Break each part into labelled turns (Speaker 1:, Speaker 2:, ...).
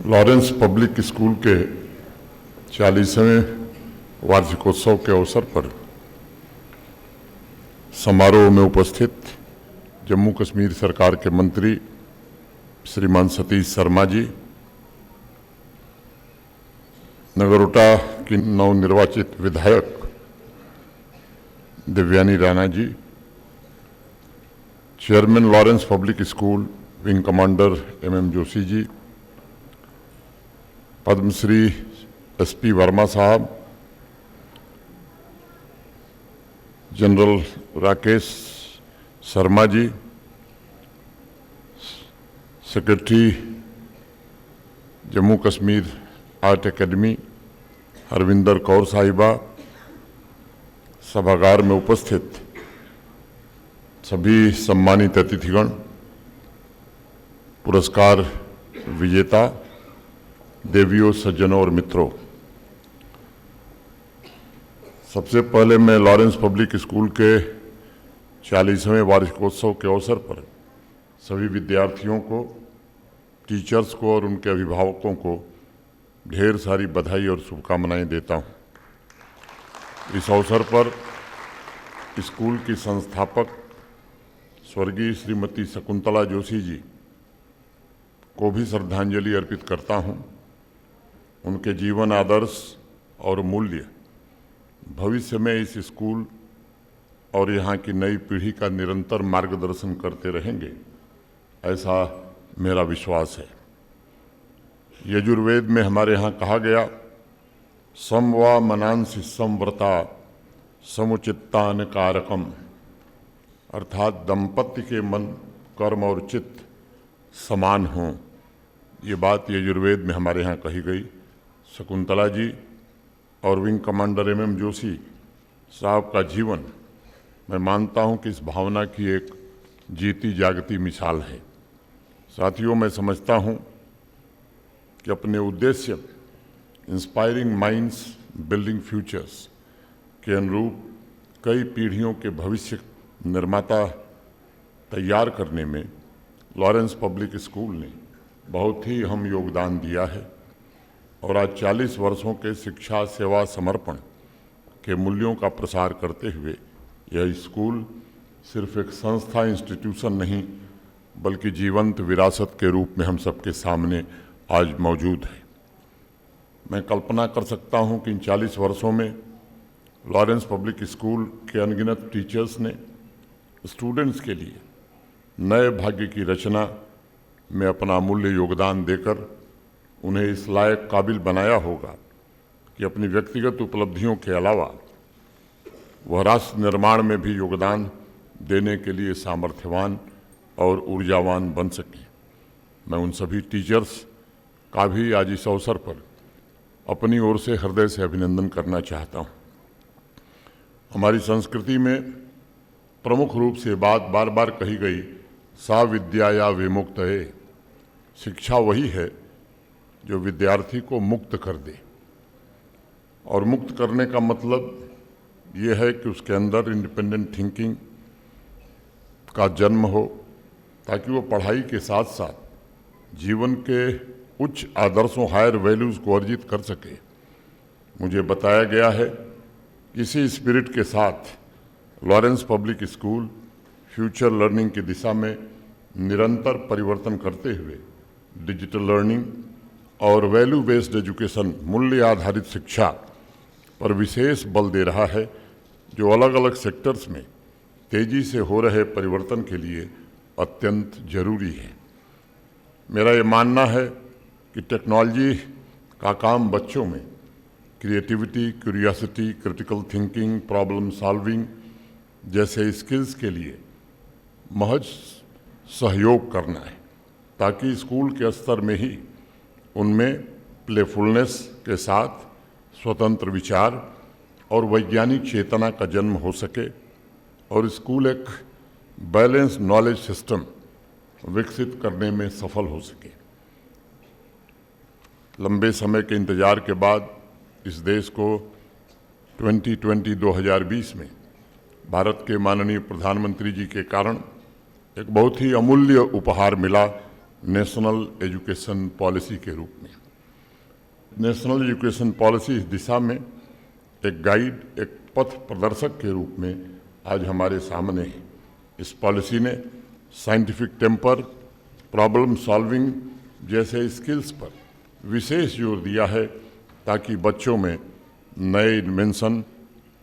Speaker 1: Lawrence public school के 40वें वार्षिकोत्सव के अवसर पर समारोह में उपस्थित जम्मू कश्मीर सरकार के मंत्री श्रीमान सतीश शर्मा जी, नगरोटा की नवनिर्वाचित विधायक Divyani Rana ji, chairman Lawrence public school wing commander MM Joshi ji, Padmashri SP Verma साहब, general Rakesh Sharma ji, secretary Jammu Kashmir art academy Harvinder Kaur साहिबा, सभागार में उपस्थित सभी सम्मानित अतिथिगण, पुरस्कार विजेता, देवियों, सज्जनों और मित्रों, सबसे पहले मैं लॉरेंस पब्लिक स्कूल के 40वें वार्षिकोत्सव के अवसर पर सभी विद्यार्थियों को, टीचर्स को और उनके अभिभावकों को ढेर सारी बधाई और शुभकामनाएं देता हूं। इस अवसर पर स्कूल की संस्थापक स्वर्गीय श्रीमती शकुंतला जोशी जी को भी श्रद्धांजलि अर्पित करता हूं। उनके जीवन आदर्श और मूल्य भविष्य में इस स्कूल और यहाँ की नई पीढ़ी का निरंतर मार्गदर्शन करते रहेंगे, ऐसा मेरा विश्वास है। यजुर्वेद में हमारे यहाँ कहा गया, समवा मनांसि संव्रता समुचित्तान कारकम, अर्थात दंपत्ति के मन, कर्म और चित्त समान हों। ये बात यजुर्वेद में हमारे यहाँ कही गई। शकुंतला जी और विंग कमांडर MM जोशी साहब का जीवन, मैं मानता हूँ कि इस भावना की एक जीती जागती मिसाल है। साथियों, मैं समझता हूँ कि अपने उद्देश्य इंस्पायरिंग माइंड्स बिल्डिंग फ्यूचर्स के अनुरूप कई पीढ़ियों के भविष्य निर्माता तैयार करने में लॉरेंस पब्लिक स्कूल ने बहुत ही अहम योगदान दिया है और आज 40 वर्षों के शिक्षा, सेवा, समर्पण के मूल्यों का प्रसार करते हुए यह स्कूल सिर्फ एक संस्था, इंस्टीट्यूशन नहीं, बल्कि जीवंत विरासत के रूप में हम सबके सामने आज मौजूद है। मैं कल्पना कर सकता हूं कि इन 40 वर्षों में लॉरेंस पब्लिक स्कूल के अनगिनत टीचर्स ने स्टूडेंट्स के लिए नए भाग्य की रचना में अपना अमूल्य योगदान देकर उन्हें इस लायक काबिल बनाया होगा कि अपनी व्यक्तिगत उपलब्धियों के अलावा वह राष्ट्र निर्माण में भी योगदान देने के लिए सामर्थ्यवान और ऊर्जावान बन सकें। मैं उन सभी टीचर्स का भी आज इस अवसर पर अपनी ओर से हृदय से अभिनंदन करना चाहता हूँ। हमारी संस्कृति में प्रमुख रूप से बात बार बार कही गई, सा विद्याया विमुक्तये, शिक्षा वही है जो विद्यार्थी को मुक्त कर दे। और मुक्त करने का मतलब ये है कि उसके अंदर इंडिपेंडेंट थिंकिंग का जन्म हो, ताकि वो पढ़ाई के साथ साथ जीवन के उच्च आदर्शों, हायर वैल्यूज़ को अर्जित कर सके। मुझे बताया गया है, इसी स्पिरिट के साथ Lawrence public school future learning की दिशा में निरंतर परिवर्तन करते हुए डिजिटल लर्निंग और वैल्यू बेस्ड एजुकेशन, मूल्य आधारित शिक्षा पर विशेष बल दे रहा है, जो अलग अलग सेक्टर्स में तेजी से हो रहे परिवर्तन के लिए अत्यंत जरूरी है। मेरा ये मानना है कि टेक्नोलॉजी का काम बच्चों में creativity, curiosity, critical thinking, problem solving जैसे स्किल्स के लिए महज सहयोग करना है, ताकि स्कूल के स्तर में ही उनमें प्लेफुलनेस के साथ स्वतंत्र विचार और वैज्ञानिक चेतना का जन्म हो सके और स्कूल एक बैलेंस नॉलेज सिस्टम विकसित करने में सफल हो सके। लंबे समय के इंतजार के बाद इस देश को 2020 में भारत के माननीय प्रधानमंत्री जी के कारण एक बहुत ही अमूल्य उपहार मिला नेशनल एजुकेशन पॉलिसी के रूप में। नेशनल एजुकेशन पॉलिसी इस दिशा में एक गाइड, एक पथ प्रदर्शक के रूप में आज हमारे सामने है। इस पॉलिसी ने साइंटिफिक टेम्पर, प्रॉब्लम सॉल्विंग जैसे स्किल्स पर विशेष जोर दिया है ताकि बच्चों में नए इन्वेंशन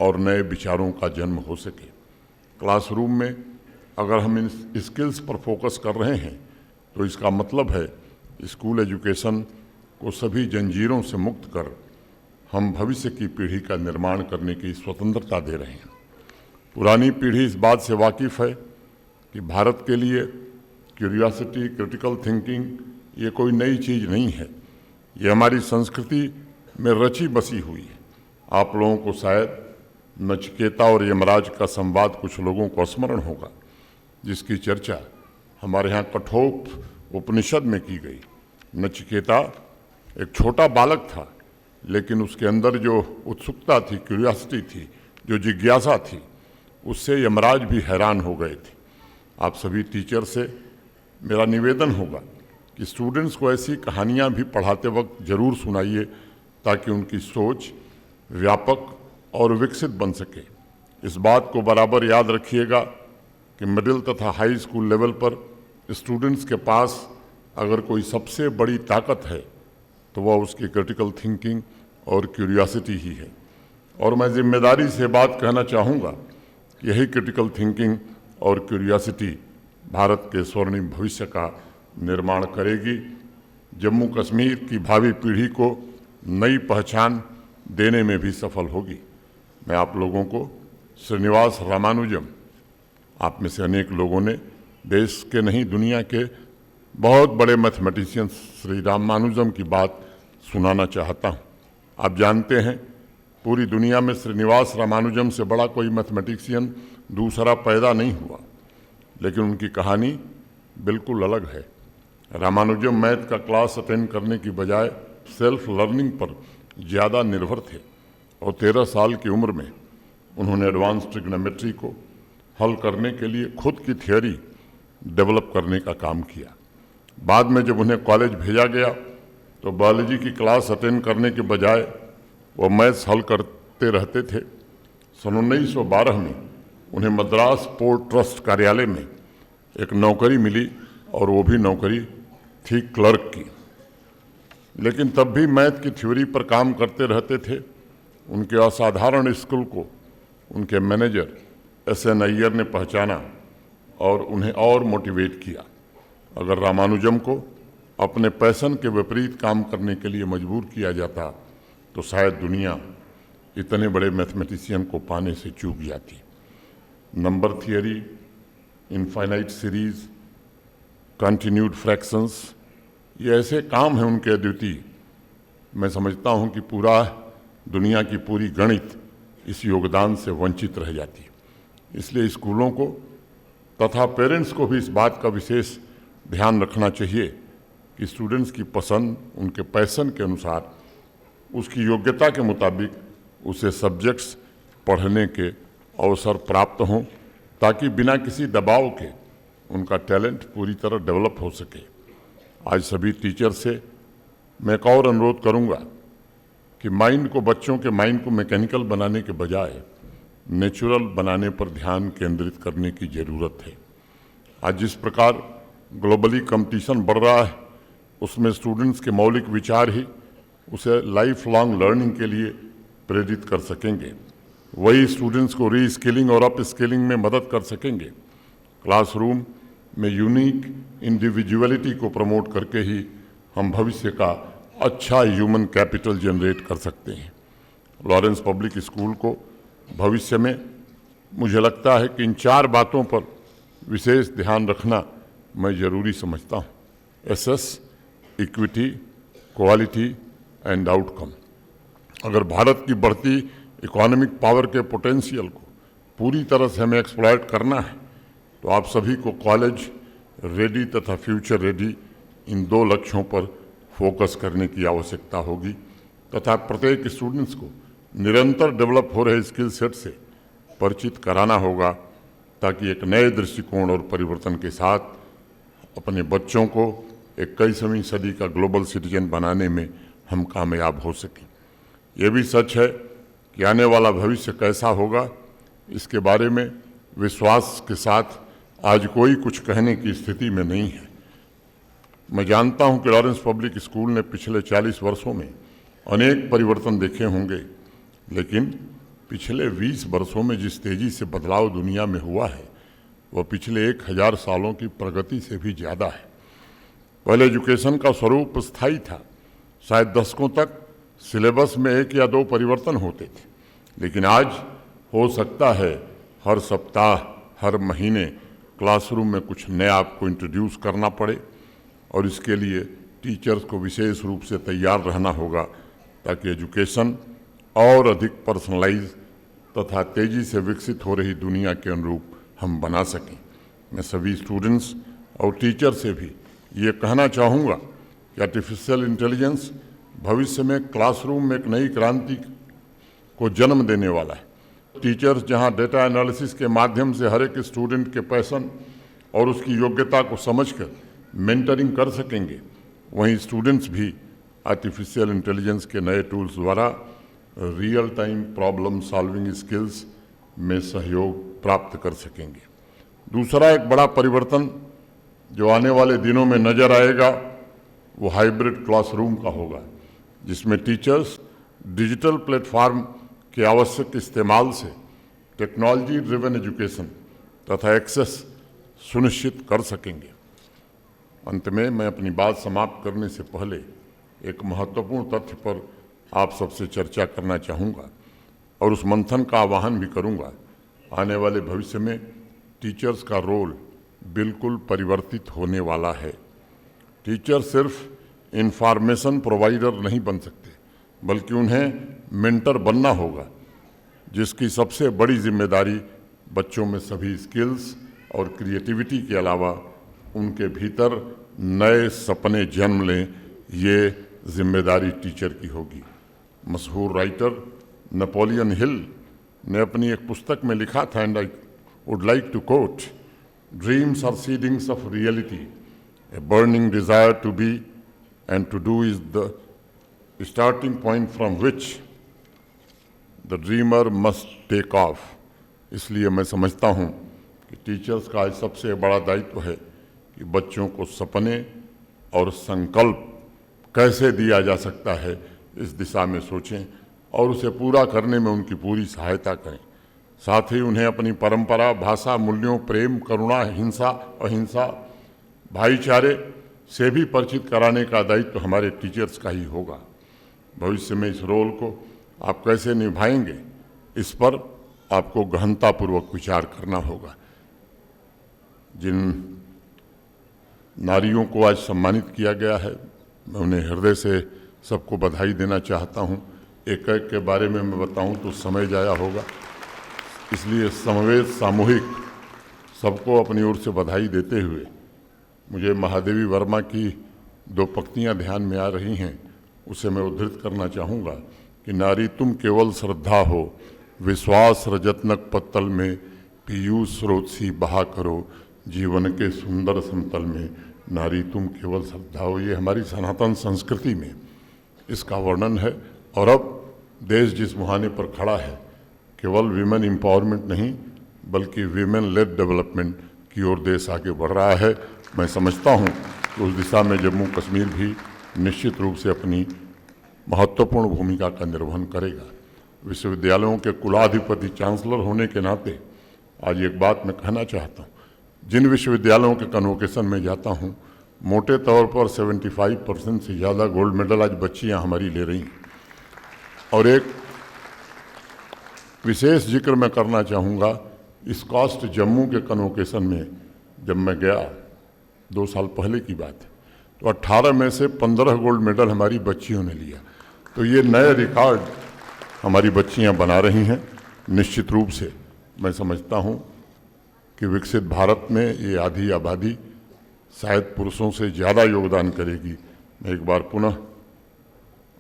Speaker 1: और नए विचारों का जन्म हो सके। क्लासरूम में अगर हम इन स्किल्स पर फोकस कर रहे हैं तो इसका मतलब है स्कूल एजुकेशन को सभी जंजीरों से मुक्त कर हम भविष्य की पीढ़ी का निर्माण करने की स्वतंत्रता दे रहे हैं। पुरानी पीढ़ी इस बात से वाकिफ़ है कि भारत के लिए क्यूरियोसिटी, क्रिटिकल थिंकिंग ये कोई नई चीज़ नहीं है, ये हमारी संस्कृति में रची बसी हुई है। आप लोगों को शायद नचिकेता और यमराज का संवाद कुछ लोगों को स्मरण होगा, जिसकी चर्चा हमारे यहाँ कठोप उपनिषद में की गई। नचिकेता एक छोटा बालक था, लेकिन उसके अंदर जो उत्सुकता थी, क्यूरियोसिटी थी, जो जिज्ञासा थी, उससे यमराज भी हैरान हो गए थे। आप सभी टीचर से मेरा निवेदन होगा कि स्टूडेंट्स को ऐसी कहानियाँ भी पढ़ाते वक्त ज़रूर सुनाइए ताकि उनकी सोच व्यापक और विकसित बन सके। इस बात को बराबर याद रखिएगा कि मिडिल तथा हाई स्कूल लेवल पर स्टूडेंट्स के पास अगर कोई सबसे बड़ी ताकत है तो वह उसकी क्रिटिकल थिंकिंग और क्यूरियोसिटी ही है। और मैं जिम्मेदारी से बात कहना चाहूँगा कि यही क्रिटिकल थिंकिंग और क्यूरियोसिटी भारत के स्वर्णिम भविष्य का निर्माण करेगी, जम्मू कश्मीर की भावी पीढ़ी को नई पहचान देने में भी सफल होगी। मैं आप लोगों को श्रीनिवास रामानुजम, आप में से अनेक लोगों ने देश के नहीं दुनिया के बहुत बड़े मैथमेटिशियन श्री रामानुजम की बात सुनाना चाहता हूँ। आप जानते हैं पूरी दुनिया में श्रीनिवास रामानुजम से बड़ा कोई मैथमेटिशियन दूसरा पैदा नहीं हुआ, लेकिन उनकी कहानी बिल्कुल अलग है। रामानुजम मैथ का क्लास अटेंड करने की बजाय सेल्फ लर्निंग पर ज़्यादा निर्भर थे और 13 साल की उम्र में उन्होंने एडवांस ट्रिग्नोमेट्री को हल करने के लिए खुद की थियोरी डेवलप करने का काम किया। बाद में जब उन्हें कॉलेज भेजा गया तो बायोलॉजी की क्लास अटेंड करने के बजाय वो मैथ्स हल करते रहते थे। सन 1912 में उन्हें मद्रास पोर्ट ट्रस्ट कार्यालय में एक नौकरी मिली और वो भी नौकरी थी क्लर्क की, लेकिन तब भी मैथ की थ्योरी पर काम करते रहते थे। उनके असाधारण स्किल को उनके मैनेजर एस.एन. अय्यर ने पहचाना और उन्हें और मोटिवेट किया। अगर रामानुजम को अपने पैशन के विपरीत काम करने के लिए मजबूर किया जाता तो शायद दुनिया इतने बड़े मैथमेटिशियन को पाने से चूक जाती। Number theory, infinite series, continued fractions, ये ऐसे काम हैं उनके अद्वितीय। मैं समझता हूँ कि पूरा दुनिया की पूरी गणित इस योगदान से वंचित रह जाती। इसलिए स्कूलों को तथा पेरेंट्स को भी इस बात का विशेष ध्यान रखना चाहिए कि स्टूडेंट्स की पसंद उनके पैशन के अनुसार, उसकी योग्यता के मुताबिक उसे सब्जेक्ट्स पढ़ने के अवसर प्राप्त हों, ताकि बिना किसी दबाव के उनका टैलेंट पूरी तरह डेवलप हो सके। आज सभी टीचर से मैं एक और अनुरोध करूंगा कि बच्चों के माइंड को मैकेनिकल बनाने के बजाय नेचुरल बनाने पर ध्यान केंद्रित करने की ज़रूरत है। आज जिस प्रकार ग्लोबली कंपटीशन बढ़ रहा है, उसमें स्टूडेंट्स के मौलिक विचार ही उसे लाइफ लॉन्ग लर्निंग के लिए प्रेरित कर सकेंगे। वही स्टूडेंट्स को री स्किलिंग और अप स्किलिंग में मदद कर सकेंगे। क्लासरूम में यूनिक इंडिविजुअलिटी को प्रमोट करके ही हम भविष्य का अच्छा ह्यूमन कैपिटल जनरेट कर सकते हैं। लॉरेंस पब्लिक स्कूल को भविष्य में मुझे लगता है कि इन 4 बातों पर विशेष ध्यान रखना मैं ज़रूरी समझता हूँ: access, equity, quality and outcome. अगर भारत की बढ़ती इकोनॉमिक पावर के पोटेंशियल को पूरी तरह से हमें एक्सप्लॉयट करना है तो आप सभी को कॉलेज रेडी तथा फ्यूचर रेडी इन 2 लक्ष्यों पर फोकस करने की आवश्यकता होगी तथा प्रत्येक स्टूडेंट्स को निरंतर डेवलप हो रहे स्किल सेट से परिचित कराना होगा, ताकि एक नए दृष्टिकोण और परिवर्तन के साथ अपने बच्चों को 21वीं सदी का ग्लोबल सिटीजन बनाने में हम कामयाब हो सकें। ये भी सच है कि आने वाला भविष्य कैसा होगा, इसके बारे में विश्वास के साथ आज कोई कुछ कहने की स्थिति में नहीं है। मैं जानता हूं कि लॉरेंस पब्लिक स्कूल ने पिछले 40 वर्षों में अनेक परिवर्तन देखे होंगे, लेकिन पिछले 20 वर्षों में जिस तेजी से बदलाव दुनिया में हुआ है वह पिछले 1000 सालों की प्रगति से भी ज़्यादा है। पहले एजुकेशन का स्वरूप स्थायी था, शायद दशकों तक सिलेबस में 1 या 2 परिवर्तन होते थे, लेकिन आज हो सकता है हर सप्ताह, हर महीने क्लासरूम में कुछ नया आपको इंट्रोड्यूस करना पड़े, और इसके लिए टीचर्स को विशेष रूप से तैयार रहना होगा ताकि एजुकेशन और अधिक पर्सनलाइज तथा तेज़ी से विकसित हो रही दुनिया के अनुरूप हम बना सकें। मैं सभी स्टूडेंट्स और टीचर से भी ये कहना चाहूँगा कि आर्टिफिशियल इंटेलिजेंस भविष्य में क्लासरूम में एक नई क्रांति को जन्म देने वाला है। टीचर्स जहाँ डेटा एनालिसिस के माध्यम से हर एक स्टूडेंट के पैशन और उसकी योग्यता को समझकर मेंटरिंग कर सकेंगे, वहीं स्टूडेंट्स भी आर्टिफिशियल इंटेलिजेंस के नए टूल्स द्वारा real time problem solving skills में सहयोग प्राप्त कर सकेंगे। दूसरा एक बड़ा परिवर्तन जो आने वाले दिनों में नज़र आएगा वो हाइब्रिड क्लासरूम का होगा, जिसमें टीचर्स डिजिटल प्लेटफॉर्म के आवश्यक इस्तेमाल से टेक्नोलॉजी ड्रिवन एजुकेशन तथा एक्सेस सुनिश्चित कर सकेंगे। अंत में मैं अपनी बात समाप्त करने से पहले एक महत्वपूर्ण तथ्य पर आप सबसे चर्चा करना चाहूँगा और उस मंथन का आह्वान भी करूँगा। आने वाले भविष्य में टीचर्स का रोल बिल्कुल परिवर्तित होने वाला है। टीचर सिर्फ इंफॉर्मेशन प्रोवाइडर नहीं बन सकते, बल्कि उन्हें मेंटर बनना होगा, जिसकी सबसे बड़ी जिम्मेदारी बच्चों में सभी स्किल्स और क्रिएटिविटी के अलावा उनके भीतर नए सपने जन्म लें, ये जिम्मेदारी टीचर की होगी। मशहूर राइटर नेपोलियन हिल ने अपनी एक पुस्तक में लिखा था, and I would like to quote, dreams are seedings of reality, a burning desire to be and to do is the starting point from which the dreamer must take off. इसलिए मैं समझता हूँ कि टीचर्स का आज सबसे बड़ा दायित्व है कि बच्चों को सपने और संकल्प कैसे दिया जा सकता है इस दिशा में सोचें और उसे पूरा करने में उनकी पूरी सहायता करें। साथ ही उन्हें अपनी परंपरा, भाषा, मूल्यों, प्रेम, करुणा, हिंसा, अहिंसा, भाईचारे से भी परिचित कराने का दायित्व हमारे टीचर्स का ही होगा। भविष्य में इस रोल को आप कैसे निभाएंगे, इस पर आपको गहनतापूर्वक विचार करना होगा। जिन नारियों को आज सम्मानित किया गया है, मैं उन्हें हृदय से सबको बधाई देना चाहता हूं। एक एक के बारे में मैं बताऊं तो समय जाया होगा, इसलिए समवेत सामूहिक सबको अपनी ओर से बधाई देते हुए मुझे महादेवी वर्मा की 2 पंक्तियां ध्यान में आ रही हैं, उसे मैं उद्धृत करना चाहूँगा कि नारी तुम केवल श्रद्धा हो, विश्वास रजतनक पत्तल में, पीयूष स्रोत सी बहा करो, जीवन के सुंदर समतल में, नारी तुम केवल श्रद्धा हो। ये हमारी सनातन संस्कृति में इसका वर्णन है। और अब देश जिस मुहाने पर खड़ा है, केवल विमेन एम्पावरमेंट नहीं बल्कि विमेन लेड डेवलपमेंट की ओर देश आगे बढ़ रहा है। मैं समझता हूँ कि उस दिशा में जम्मू कश्मीर भी निश्चित रूप से अपनी महत्वपूर्ण भूमिका का निर्वहन करेगा। विश्वविद्यालयों के कुलाधिपति चांसलर होने के नाते आज एक बात मैं कहना चाहता हूँ। जिन विश्वविद्यालयों के कन्वोकेशन में जाता हूँ, मोटे तौर पर 75% से ज़्यादा गोल्ड मेडल आज बच्चियाँ हमारी ले रही हैं। और एक विशेष जिक्र मैं करना चाहूँगा, इस कॉस्ट जम्मू के कन्वोकेशन में जब मैं गया 2 साल पहले की बात है, तो 18 में से 15 गोल्ड मेडल हमारी बच्चियों ने लिया। तो ये नए रिकॉर्ड हमारी बच्चियां बना रही हैं। निश्चित रूप से मैं समझता हूं कि विकसित भारत में ये आधी आबादी शायद पुरुषों से ज़्यादा योगदान करेगी। मैं एक बार पुनः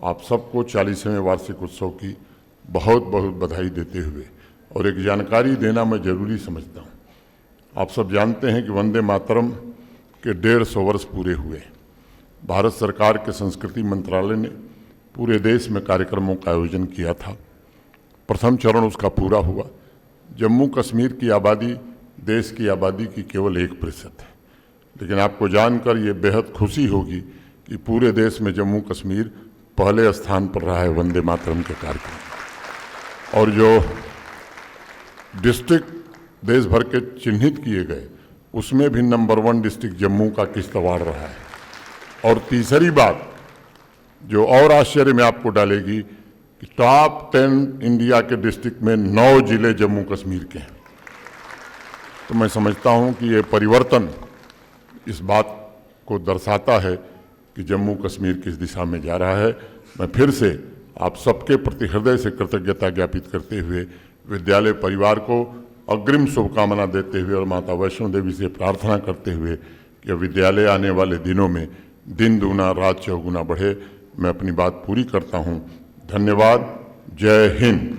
Speaker 1: आप सबको 40वें वार्षिक उत्सव की बहुत बहुत बधाई देते हुए और एक जानकारी देना मैं ज़रूरी समझता हूँ। आप सब जानते हैं कि वंदे मातरम के 150 वर्ष पूरे हुए। भारत सरकार के संस्कृति मंत्रालय ने पूरे देश में कार्यक्रमों का आयोजन किया था। प्रथम चरण उसका पूरा हुआ। जम्मू कश्मीर की आबादी देश की आबादी की केवल 1% है, लेकिन आपको जानकर ये बेहद खुशी होगी कि पूरे देश में जम्मू कश्मीर पहले स्थान पर रहा है वंदे मातरम के कार्यक्रम। और जो डिस्ट्रिक्ट देश भर के चिन्हित किए गए उसमें भी नंबर 1 डिस्ट्रिक्ट जम्मू का किश्तवाड़ रहा है। और तीसरी बात जो और आश्चर्य में आपको डालेगी कि टॉप 10 इंडिया के डिस्ट्रिक्ट में 9 जिले जम्मू कश्मीर के हैं। तो मैं समझता हूं कि ये परिवर्तन इस बात को दर्शाता है कि जम्मू कश्मीर किस दिशा में जा रहा है। मैं फिर से आप सबके प्रति हृदय से कृतज्ञता ज्ञापित करते हुए विद्यालय परिवार को अग्रिम शुभकामना देते हुए और माता वैष्णो देवी से प्रार्थना करते हुए कि विद्यालय आने वाले दिनों में दिन दूना रात चौगुना बढ़े, मैं अपनी बात पूरी करता हूँ। धन्यवाद। जय हिंद।